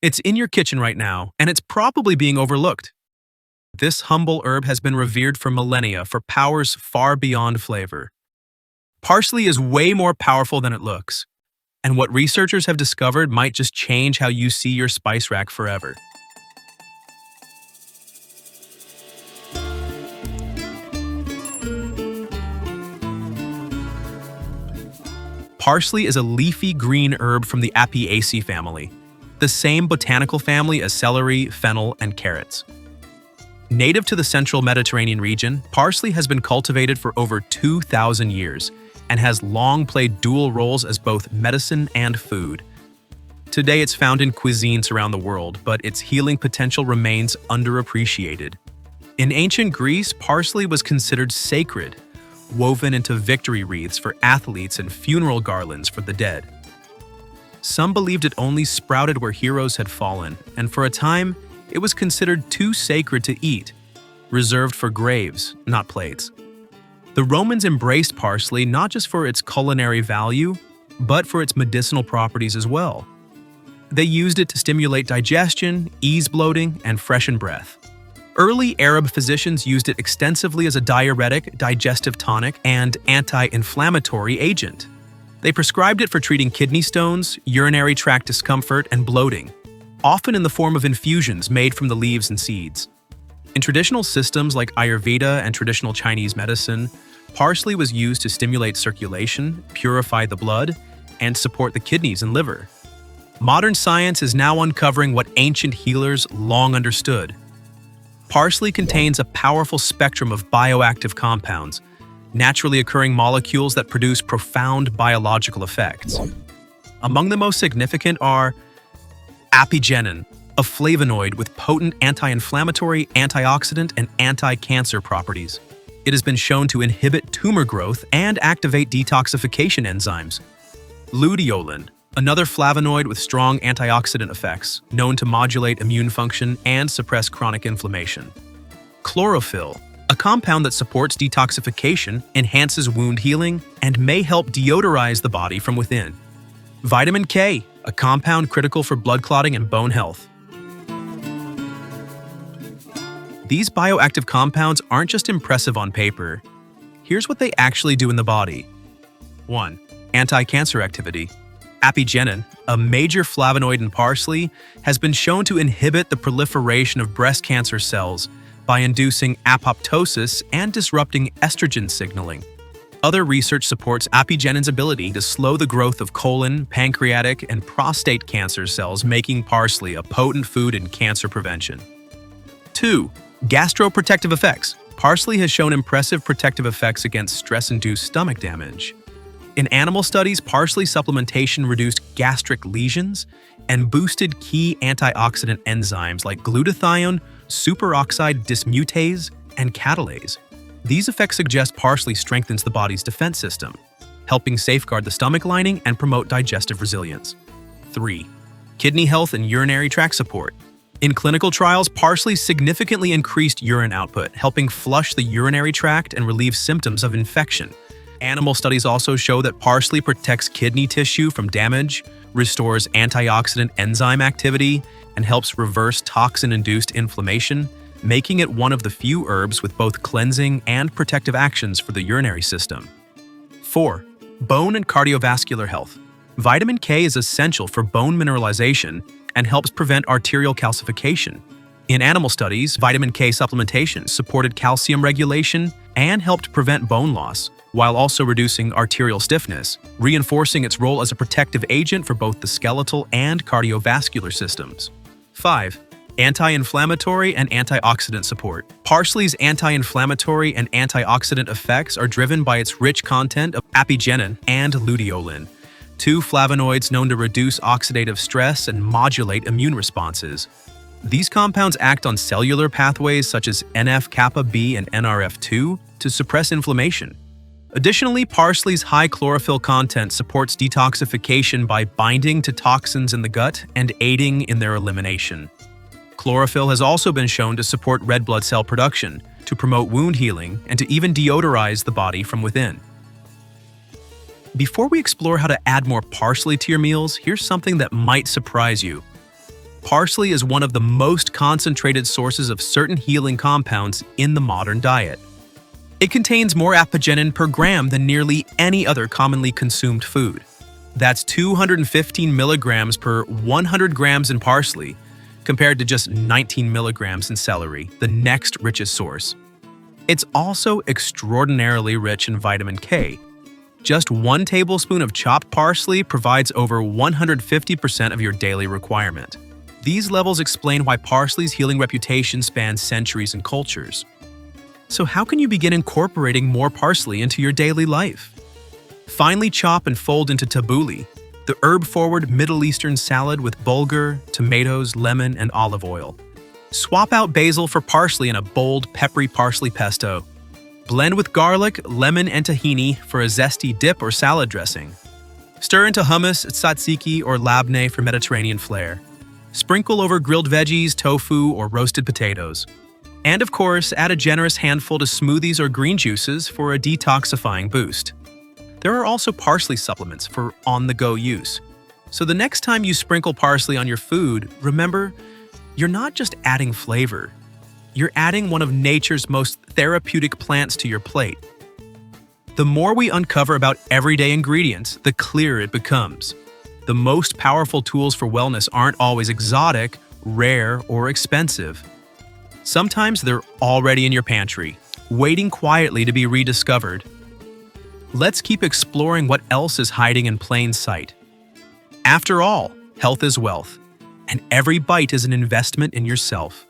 It's in your kitchen right now, and it's probably being overlooked. This humble herb has been revered for millennia for powers far beyond flavor. Parsley is way more powerful than it looks, and what researchers have discovered might just change how you see your spice rack forever. Parsley is a leafy green herb from the Apiaceae family, the same botanical family as celery, fennel, and carrots. Native to the central Mediterranean region, parsley has been cultivated for over 2,000 years and has long played dual roles as both medicine and food. Today it's found in cuisines around the world, but its healing potential remains underappreciated. In ancient Greece, parsley was considered sacred, woven into victory wreaths for athletes and funeral garlands for the dead. Some believed it only sprouted where heroes had fallen, and for a time, it was considered too sacred to eat, reserved for graves, not plates. The Romans embraced parsley not just for its culinary value, but for its medicinal properties as well. They used it to stimulate digestion, ease bloating, and freshen breath. Early Arab physicians used it extensively as a diuretic, digestive tonic, and anti-inflammatory agent. They prescribed it for treating kidney stones, urinary tract discomfort, and bloating, often in the form of infusions made from the leaves and seeds. In traditional systems like Ayurveda and traditional Chinese medicine, parsley was used to stimulate circulation, purify the blood, and support the kidneys and liver. Modern science is now uncovering what ancient healers long understood. Parsley contains a powerful spectrum of bioactive compounds, naturally occurring molecules that produce profound biological effects. Among the most significant are Apigenin, a flavonoid with potent anti-inflammatory, antioxidant, and anti-cancer properties. It has been shown to inhibit tumor growth and activate detoxification enzymes. Luteolin, another flavonoid with strong antioxidant effects, known to modulate immune function and suppress chronic inflammation. Chlorophyll, a compound that supports detoxification, enhances wound healing, and may help deodorize the body from within. Vitamin K, a compound critical for blood clotting and bone health. These bioactive compounds aren't just impressive on paper. Here's what they actually do in the body. 1. Anti-cancer activity. Apigenin, a major flavonoid in parsley, has been shown to inhibit the proliferation of breast cancer cells by inducing apoptosis and disrupting estrogen signaling. Other research supports Apigenin's ability to slow the growth of colon, pancreatic, and prostate cancer cells, making parsley a potent food in cancer prevention. 2. Gastroprotective effects. Parsley has shown impressive protective effects against stress-induced stomach damage. In animal studies, parsley supplementation reduced gastric lesions and boosted key antioxidant enzymes like glutathione, superoxide dismutase, and catalase. These effects suggest parsley strengthens the body's defense system, helping safeguard the stomach lining and promote digestive resilience. 3. Kidney health and urinary tract support. In clinical trials, parsley significantly increased urine output, helping flush the urinary tract and relieve symptoms of infection. Animal studies also show that parsley protects kidney tissue from damage, restores antioxidant enzyme activity, and helps reverse toxin-induced inflammation, making it one of the few herbs with both cleansing and protective actions for the urinary system. 4. Bone and cardiovascular health. Vitamin K is essential for bone mineralization and helps prevent arterial calcification. In animal studies, vitamin K supplementation supported calcium regulation and helped prevent bone loss, while also reducing arterial stiffness, reinforcing its role as a protective agent for both the skeletal and cardiovascular systems. 5. Anti-inflammatory and antioxidant support. Parsley's anti-inflammatory and antioxidant effects are driven by its rich content of apigenin and luteolin, two flavonoids known to reduce oxidative stress and modulate immune responses. These compounds act on cellular pathways such as NF-kappa B and NRF2 to suppress inflammation. Additionally, parsley's high chlorophyll content supports detoxification by binding to toxins in the gut and aiding in their elimination. Chlorophyll has also been shown to support red blood cell production, to promote wound healing, and to even deodorize the body from within. Before we explore how to add more parsley to your meals, here's something that might surprise you. parsley is one of the most concentrated sources of certain healing compounds in the modern diet. It contains more apigenin per gram than nearly any other commonly consumed food. That's 215 milligrams per 100 grams in parsley, compared to just 19 milligrams in celery, the next richest source. It's also extraordinarily rich in vitamin K. Just 1 tablespoon of chopped parsley provides over 150% of your daily requirement. These levels explain why parsley's healing reputation spans centuries and cultures. So how can you begin incorporating more parsley into your daily life? Finely chop and fold into tabbouleh, the herb-forward Middle Eastern salad with bulgur, tomatoes, lemon, and olive oil. Swap out basil for parsley in a bold, peppery parsley pesto. Blend with garlic, lemon, and tahini for a zesty dip or salad dressing. Stir into hummus, tzatziki, or labneh for Mediterranean flair. Sprinkle over grilled veggies, tofu, or roasted potatoes. And of course, add a generous handful to smoothies or green juices for a detoxifying boost. There are also parsley supplements for on-the-go use. So the next time you sprinkle parsley on your food, remember, you're not just adding flavor. You're adding one of nature's most therapeutic plants to your plate. The more we uncover about everyday ingredients, the clearer it becomes. The most powerful tools for wellness aren't always exotic, rare, or expensive. Sometimes they're already in your pantry, waiting quietly to be rediscovered. Let's keep exploring what else is hiding in plain sight. After all, health is wealth, and every bite is an investment in yourself.